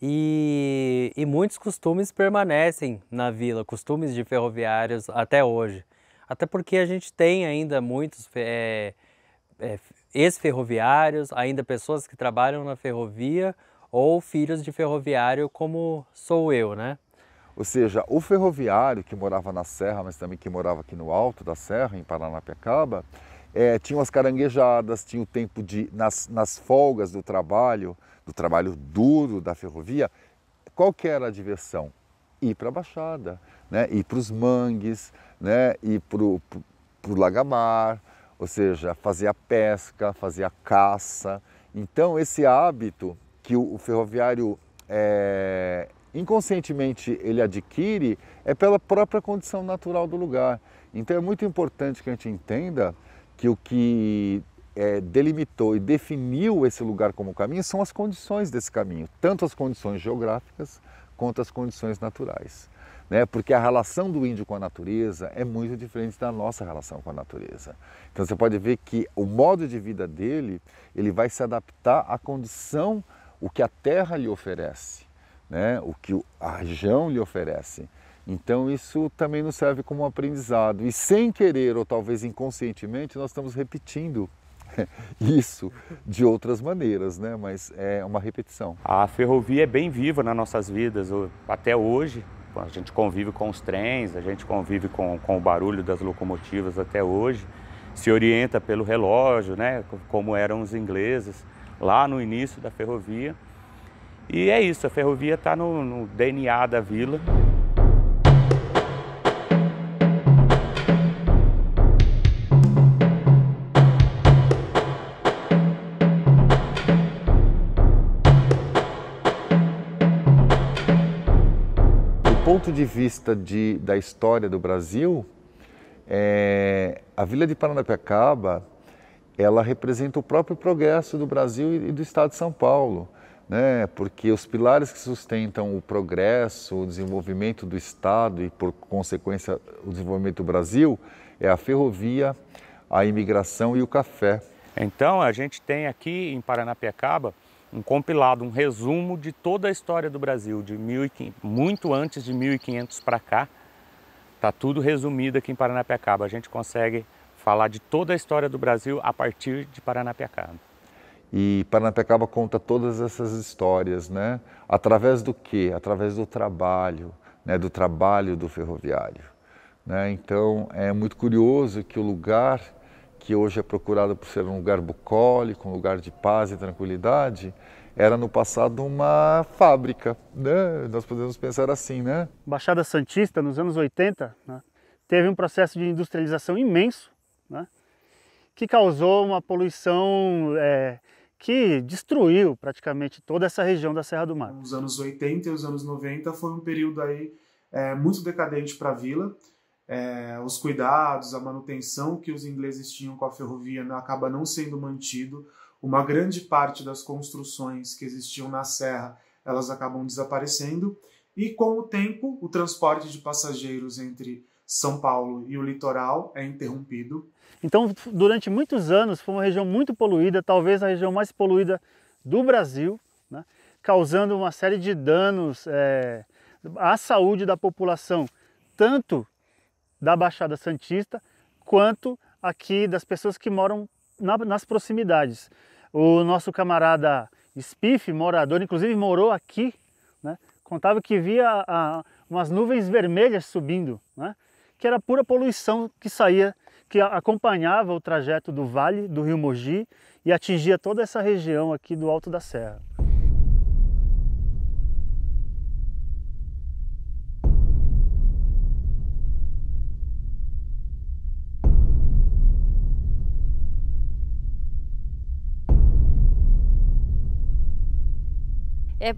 e muitos costumes permanecem na vila, costumes de ferroviários até hoje. Até porque a gente tem ainda muitos ex-ferroviários, ainda pessoas que trabalham na ferrovia, ou filhos de ferroviário como sou eu, né? Ou seja, o ferroviário que morava na Serra, mas também que morava aqui no alto da Serra, em Paranapiacaba, tinha as caranguejadas, tinha o tempo nas folgas do trabalho duro da ferrovia. Qual que era a diversão? Ir para a Baixada, né? Ir para os mangues, né? Ir para o Lagamar, ou seja, fazer a pesca, fazer a caça. Então esse hábito que o ferroviário inconscientemente ele adquire é pela própria condição natural do lugar. Então é muito importante que a gente entenda que o que delimitou e definiu esse lugar como caminho são as condições desse caminho, tanto as condições geográficas quanto as condições naturais, né? Porque a relação do índio com a natureza é muito diferente da nossa relação com a natureza. Então você pode ver que o modo de vida dele, ele vai se adaptar à condição, o que a terra lhe oferece, né? O que a região lhe oferece. Então isso também nos serve como um aprendizado. E sem querer, ou talvez inconscientemente, nós estamos repetindo isso de outras maneiras, né? Mas é uma repetição. A ferrovia é bem viva nas nossas vidas. Até hoje, a gente convive com os trens, a gente convive com o barulho das locomotivas até hoje. Se orienta pelo relógio, né? Como eram os ingleses lá no início da ferrovia. E é isso, a ferrovia está no DNA da vila. Do ponto de vista da história do Brasil, a Vila de Paranapiacaba, ela representa o próprio progresso do Brasil e do Estado de São Paulo, né? Porque os pilares que sustentam o progresso, o desenvolvimento do Estado e, por consequência, o desenvolvimento do Brasil é a ferrovia, a imigração e o café. Então, a gente tem aqui em Paranapiacaba um compilado, um resumo de toda a história do Brasil, muito antes de 1500 para cá. Está tudo resumido aqui em Paranapiacaba. A gente consegue falar de toda a história do Brasil a partir de Paranapiacaba. E Paranapiacaba conta todas essas histórias, né? Através do quê? Através do trabalho, né? Do trabalho do ferroviário, né? Então, é muito curioso que o lugar que hoje é procurado por ser um lugar bucólico, um lugar de paz e tranquilidade, era no passado uma fábrica, né? Nós podemos pensar assim, né? Baixada Santista, nos anos 80, né, teve um processo de industrialização imenso, né, que causou uma poluição que destruiu praticamente toda essa região da Serra do Mar. Os anos 80 e os anos 90 foi um período aí muito decadente para a vila. Os cuidados, a manutenção que os ingleses tinham com a ferrovia acaba não sendo mantido. Uma grande parte das construções que existiam na serra, elas acabam desaparecendo. E com o tempo, o transporte de passageiros entre São Paulo e o litoral é interrompido. Então, durante muitos anos, foi uma região muito poluída, talvez a região mais poluída do Brasil, né, causando uma série de danos à saúde da população, tanto da Baixada Santista, quanto aqui das pessoas que moram nas proximidades. O nosso camarada Spiff, morador, inclusive morou aqui, né, contava que via umas nuvens vermelhas subindo, né, que era pura poluição que saía, que acompanhava o trajeto do vale do rio Mogi e atingia toda essa região aqui do Alto da Serra.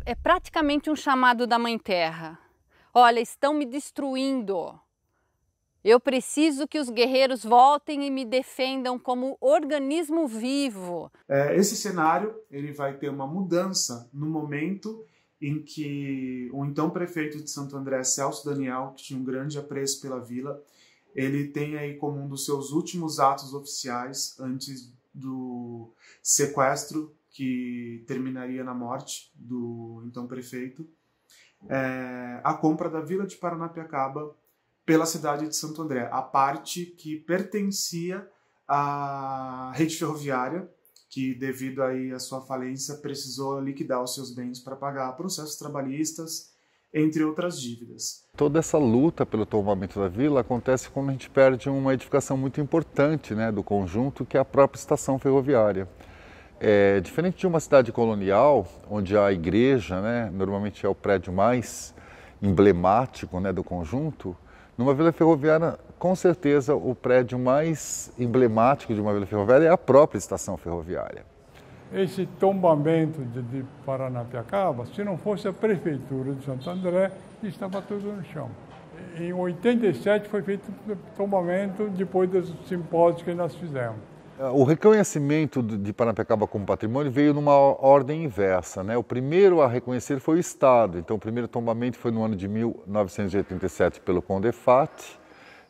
É praticamente um chamado da Mãe Terra. Olha, estão me destruindo. Eu preciso que os guerreiros voltem e me defendam como organismo vivo. Esse cenário ele vai ter uma mudança no momento em que o então prefeito de Santo André, Celso Daniel, que tinha um grande apreço pela vila, ele tem aí como um dos seus últimos atos oficiais, antes do sequestro que terminaria na morte do então prefeito, a compra da Vila de Paranapiacaba pela cidade de Santo André, a parte que pertencia à rede ferroviária, que devido aí à sua falência precisou liquidar os seus bens para pagar processos trabalhistas, entre outras dívidas. Toda essa luta pelo tombamento da vila acontece quando a gente perde uma edificação muito importante, né, do conjunto, que é a própria estação ferroviária. Diferente de uma cidade colonial, onde a igreja, né, normalmente é o prédio mais emblemático, né, do conjunto, numa vila ferroviária, com certeza, o prédio mais emblemático de uma vila ferroviária é a própria estação ferroviária. Esse tombamento de Paranapiacaba, se não fosse a prefeitura de Santo André, estava tudo no chão. Em 87 foi feito o tombamento depois dos simpósios que nós fizemos. O reconhecimento de Paranapiacaba como patrimônio veio numa ordem inversa, né? O primeiro a reconhecer foi o Estado. Então, o primeiro tombamento foi no ano de 1987 pelo CONDEFAT,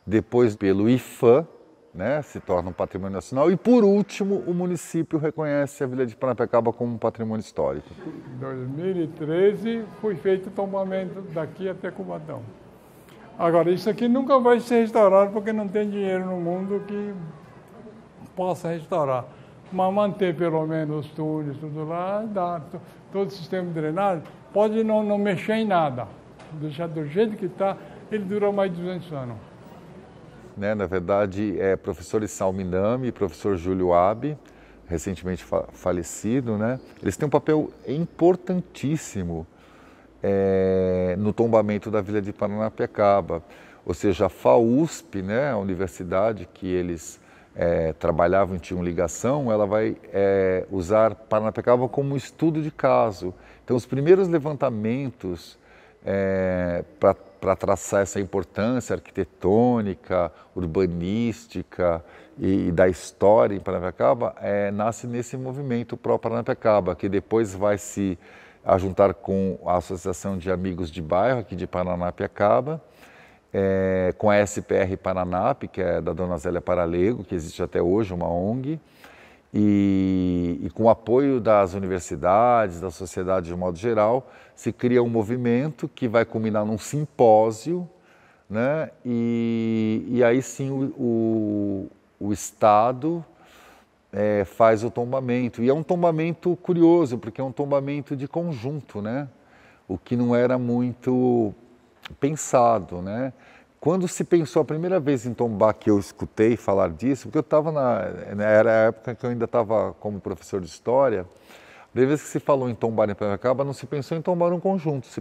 depois pelo IFAM, né, se torna um patrimônio nacional. E, por último, o município reconhece a Vila de Paranapiacaba como um patrimônio histórico. Em 2013 foi feito o tombamento daqui até Cubatão. Agora, isso aqui nunca vai ser restaurado porque não tem dinheiro no mundo que possa restaurar. Mas manter pelo menos os túneis, tudo lá, dá, todo o sistema de drenagem, pode não mexer em nada. Deixar do jeito que está, ele dura mais de 200 anos. Né, na verdade, professor Issal Minami e professor Júlio Abi, recentemente falecido, né, eles têm um papel importantíssimo no tombamento da Vila de Paranapiacaba. Ou seja, a FAUSP, né, a universidade que eles trabalhavam e tinham ligação, ela vai usar Paranapiacaba como estudo de caso. Então, os primeiros levantamentos para traçar essa importância arquitetônica, urbanística e da história em Paranapiacaba, nasce nesse movimento pró-Paranapiacaba, que depois vai se juntar com a Associação de Amigos de Bairro aqui de Paranapiacaba, com a SPR Paranap, que é da Dona Zélia Paralego, que existe até hoje, uma ONG, e com o apoio das universidades, da sociedade de modo geral, se cria um movimento que vai culminar num simpósio, né? E aí sim o Estado faz o tombamento. E é um tombamento curioso, porque é um tombamento de conjunto, né? O que não era muito pensado, né? Quando se pensou a primeira vez em tombar, que eu escutei falar disso, porque eu estava era a época que eu ainda estava como professor de história, a primeira vez que se falou em tombar em Paranapiacaba, não se pensou em tombar um conjunto, se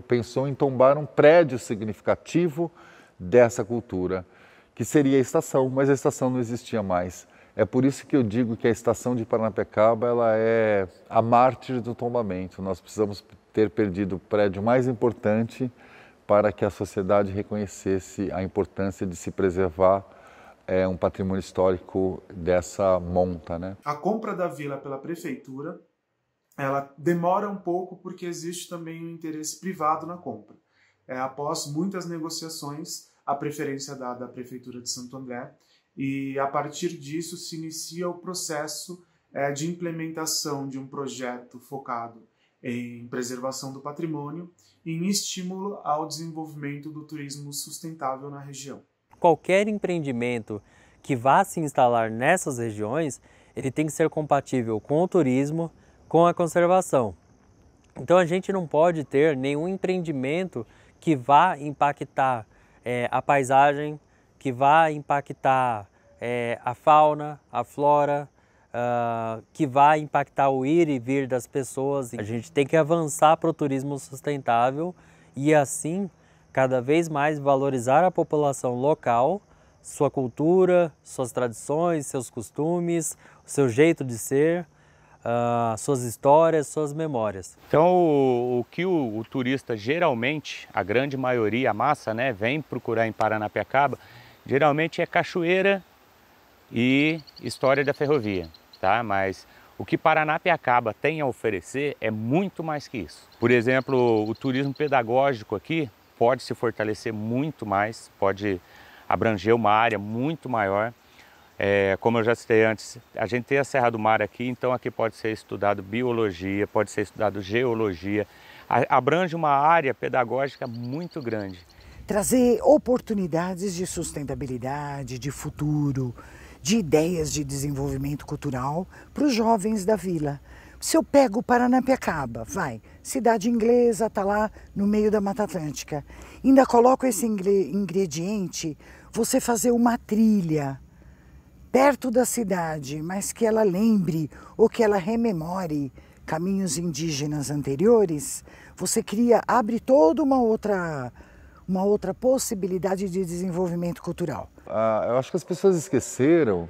pensou em tombar um prédio significativo dessa cultura, que seria a estação, mas a estação não existia mais. É por isso que eu digo que a estação de Paranapiacaba ela é a mártir do tombamento. Nós precisamos ter perdido o prédio mais importante para que a sociedade reconhecesse a importância de se preservar um patrimônio histórico dessa monta, né? A compra da vila pela prefeitura, ela demora um pouco porque existe também um interesse privado na compra. Após muitas negociações, a preferência dada à Prefeitura de Santo André, e a partir disso se inicia o processo de implementação de um projeto focado em preservação do patrimônio e em estímulo ao desenvolvimento do turismo sustentável na região. Qualquer empreendimento que vá se instalar nessas regiões, ele tem que ser compatível com o turismo, com a conservação. Então a gente não pode ter nenhum empreendimento que vá impactar a paisagem, que vá impactar a fauna, a flora, que vai impactar o ir e vir das pessoas. A gente tem que avançar para o turismo sustentável e assim, cada vez mais valorizar a população local, sua cultura, suas tradições, seus costumes, o seu jeito de ser, suas histórias, suas memórias. Então o que o turista geralmente, a grande maioria, a massa, né, vem procurar em Paranapiacaba, geralmente é cachoeira e história da ferrovia. Tá? Mas o que Paranapiacaba tem a oferecer é muito mais que isso. Por exemplo, o turismo pedagógico aqui pode se fortalecer muito mais, pode abranger uma área muito maior. Como eu já citei antes, a gente tem a Serra do Mar aqui, então aqui pode ser estudado biologia, pode ser estudado geologia, abrange uma área pedagógica muito grande. Trazer oportunidades de sustentabilidade, de futuro, de ideias de desenvolvimento cultural para os jovens da vila. Se eu pego Paranapiacaba, cidade inglesa, está lá no meio da Mata Atlântica, ainda coloco esse ingrediente, você fazer uma trilha perto da cidade, mas que ela lembre ou que ela rememore caminhos indígenas anteriores, você abre toda uma outra possibilidade de desenvolvimento cultural. Eu acho que as pessoas esqueceram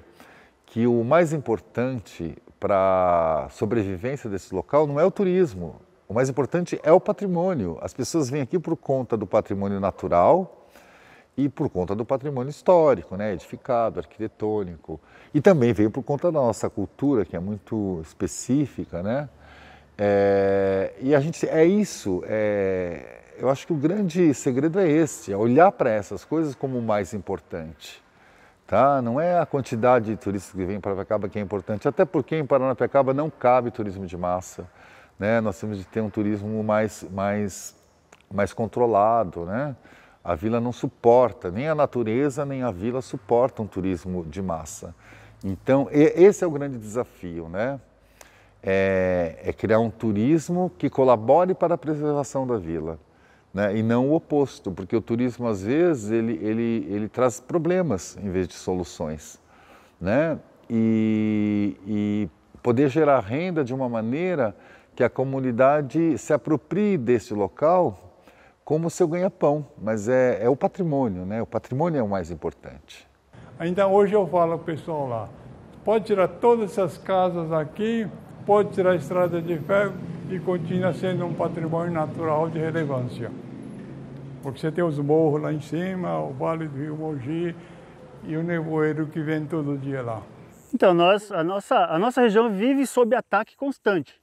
que o mais importante para a sobrevivência desse local não é o turismo. O mais importante é o patrimônio. As pessoas vêm aqui por conta do patrimônio natural e por conta do patrimônio histórico, né, edificado, arquitetônico. E também vêm por conta da nossa cultura, que é muito específica, né? E a gente, eu acho que o grande segredo é esse, é olhar para essas coisas como o mais importante. Tá? Não é a quantidade de turistas que vêm em Paranapiacaba que é importante, até porque em Paranapiacaba não cabe turismo de massa, né? Nós temos de ter um turismo mais controlado, né? A vila não suporta, nem a natureza nem a vila suportam um turismo de massa. Então, esse é o grande desafio, né? É criar um turismo que colabore para a preservação da vila, né? E não o oposto, porque o turismo, às vezes, ele traz problemas em vez de soluções, né? E poder gerar renda de uma maneira que a comunidade se aproprie desse local como seu ganha-pão, mas é o patrimônio, né? O patrimônio é o mais importante. Ainda hoje eu falo ao pessoal lá, pode tirar todas essas casas aqui, pode tirar a estrada de ferro e continua sendo um patrimônio natural de relevância. Porque você tem os morros lá em cima, o Vale do Rio Mogi e o nevoeiro que vem todo dia lá. Então, a nossa região vive sob ataque constante.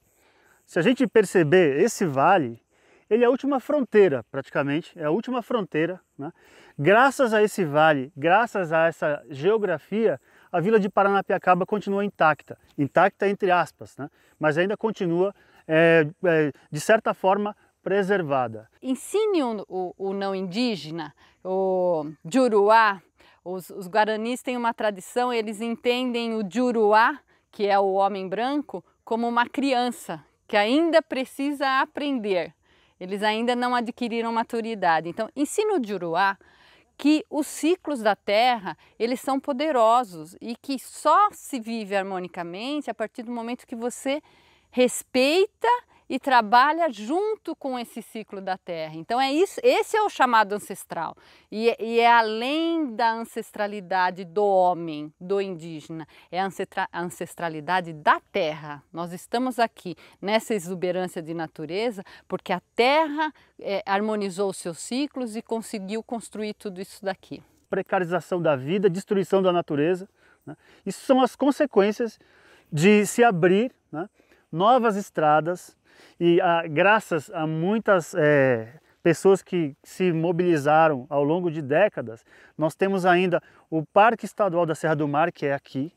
Se a gente perceber, esse vale, ele é a última fronteira, praticamente, é a última fronteira, né? Graças a esse vale, graças a essa geografia, a vila de Paranapiacaba continua intacta. Intacta entre aspas, né? Mas ainda continua, de certa forma, preservada. Ensine o não indígena, o Juruá. Os guaranis têm uma tradição, eles entendem o Juruá, que é o homem branco, como uma criança que ainda precisa aprender. Eles ainda não adquiriram maturidade. Então, ensina o Juruá que os ciclos da Terra, eles são poderosos e que só se vive harmonicamente a partir do momento que você respeita e trabalha junto com esse ciclo da Terra. Então é isso, esse é o chamado ancestral. E é além da ancestralidade do homem, do indígena, é a ancestralidade da Terra. Nós estamos aqui nessa exuberância de natureza porque a Terra harmonizou os seus ciclos e conseguiu construir tudo isso daqui. Precarização da vida, destruição da natureza, né? Isso são as consequências de se abrir, né, novas estradas. E graças a muitas pessoas que se mobilizaram ao longo de décadas, nós temos ainda o Parque Estadual da Serra do Mar, que é aqui,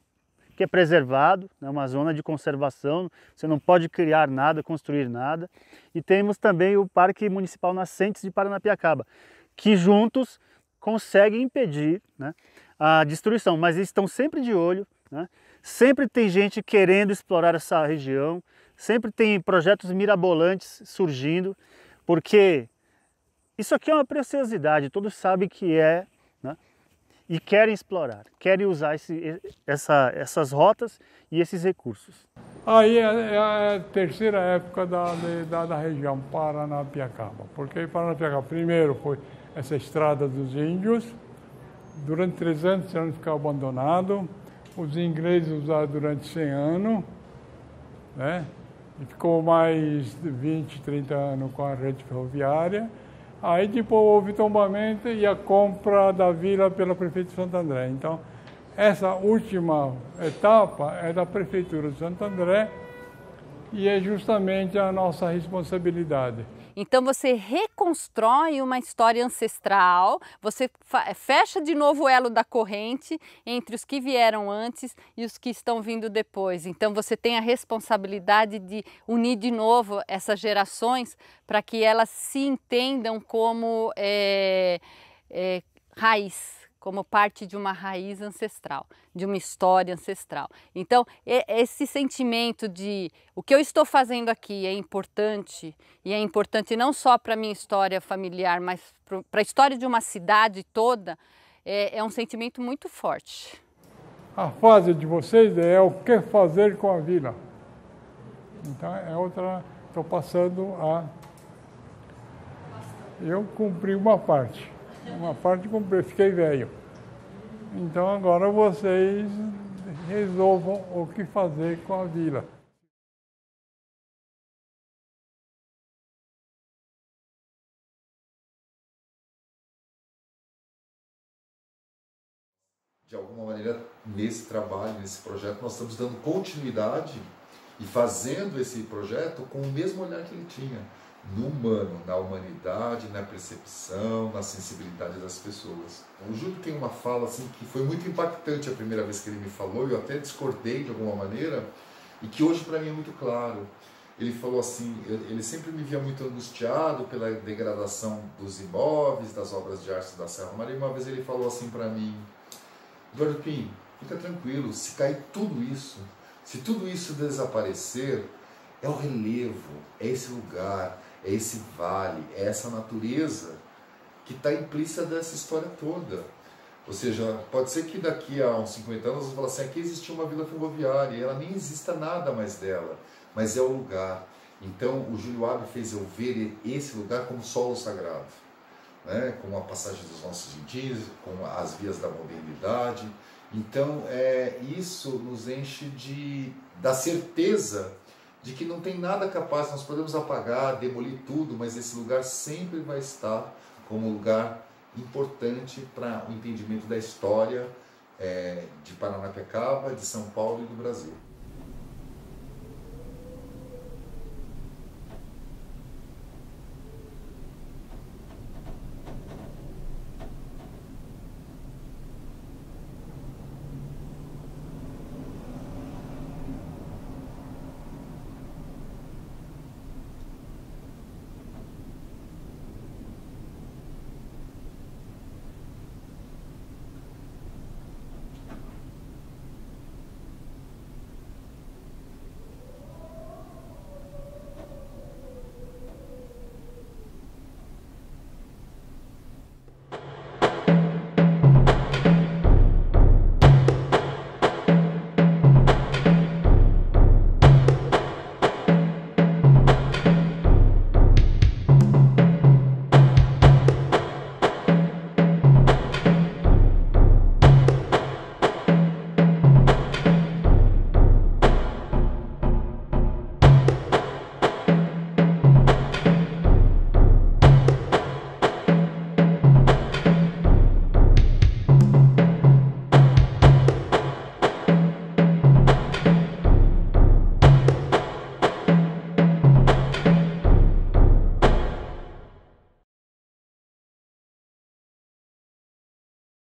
que é preservado, é uma zona de conservação, você não pode criar nada, construir nada. E temos também o Parque Municipal Nascentes de Paranapiacaba, que juntos conseguem impedir, né, a destruição, mas eles estão sempre de olho, né? Sempre tem gente querendo explorar essa região, sempre tem projetos mirabolantes surgindo, porque isso aqui é uma preciosidade, todos sabem que é, né? E querem explorar, querem usar essas rotas e esses recursos. Aí é a terceira época da região Paranapiacaba, porque Paranapiacaba primeiro foi essa estrada dos índios, durante 300 anos ficou abandonado, os ingleses usaram durante 100 anos, né? E ficou mais de 20, 30 anos com a rede ferroviária. Aí depois houve tombamento e a compra da vila pela Prefeitura de Santo André. Então, essa última etapa é da Prefeitura de Santo André e é justamente a nossa responsabilidade. Então você reconstrói uma história ancestral, você fecha de novo o elo da corrente entre os que vieram antes e os que estão vindo depois. Então você tem a responsabilidade de unir de novo essas gerações para que elas se entendam como raiz, como parte de uma raiz ancestral, de uma história ancestral. Então, esse sentimento de o que eu estou fazendo aqui é importante, e é importante não só para a minha história familiar, mas para a história de uma cidade toda, é um sentimento muito forte. A fase de vocês é o que fazer com a vila. Então, é outra, estou passando a... Eu cumpri uma parte cumpri, fiquei velho. Então agora vocês resolvam o que fazer com a vila. De alguma maneira, nesse trabalho, nesse projeto, nós estamos dando continuidade e fazendo esse projeto com o mesmo olhar que ele tinha. no humano, na humanidade, na percepção, na sensibilidade das pessoas. O Júlio tem uma fala assim que foi muito impactante a primeira vez que ele me falou, eu até discordei de alguma maneira, e que hoje para mim é muito claro. Ele falou assim, ele sempre me via muito angustiado pela degradação dos imóveis, das obras de arte da Serra Maria, e uma vez ele falou assim para mim: Eduardo Pim, fica tranquilo, se cair tudo isso, se tudo isso desaparecer, é o relevo, é esse lugar, é esse vale, é essa natureza que está implícita dessa história toda. Ou seja, pode ser que daqui a uns 50 anos você fale assim, aqui existia uma vila ferroviária e ela nem exista nada mais dela, mas é o lugar. Então o Júlio Abbe fez eu ver esse lugar como solo sagrado, né? Como a passagem dos nossos indígenas, como as vias da modernidade. Então isso nos enche da certeza de que não tem nada capaz, nós podemos apagar, demolir tudo, mas esse lugar sempre vai estar como um lugar importante para o entendimento da história de Paranapiacaba, de São Paulo e do Brasil.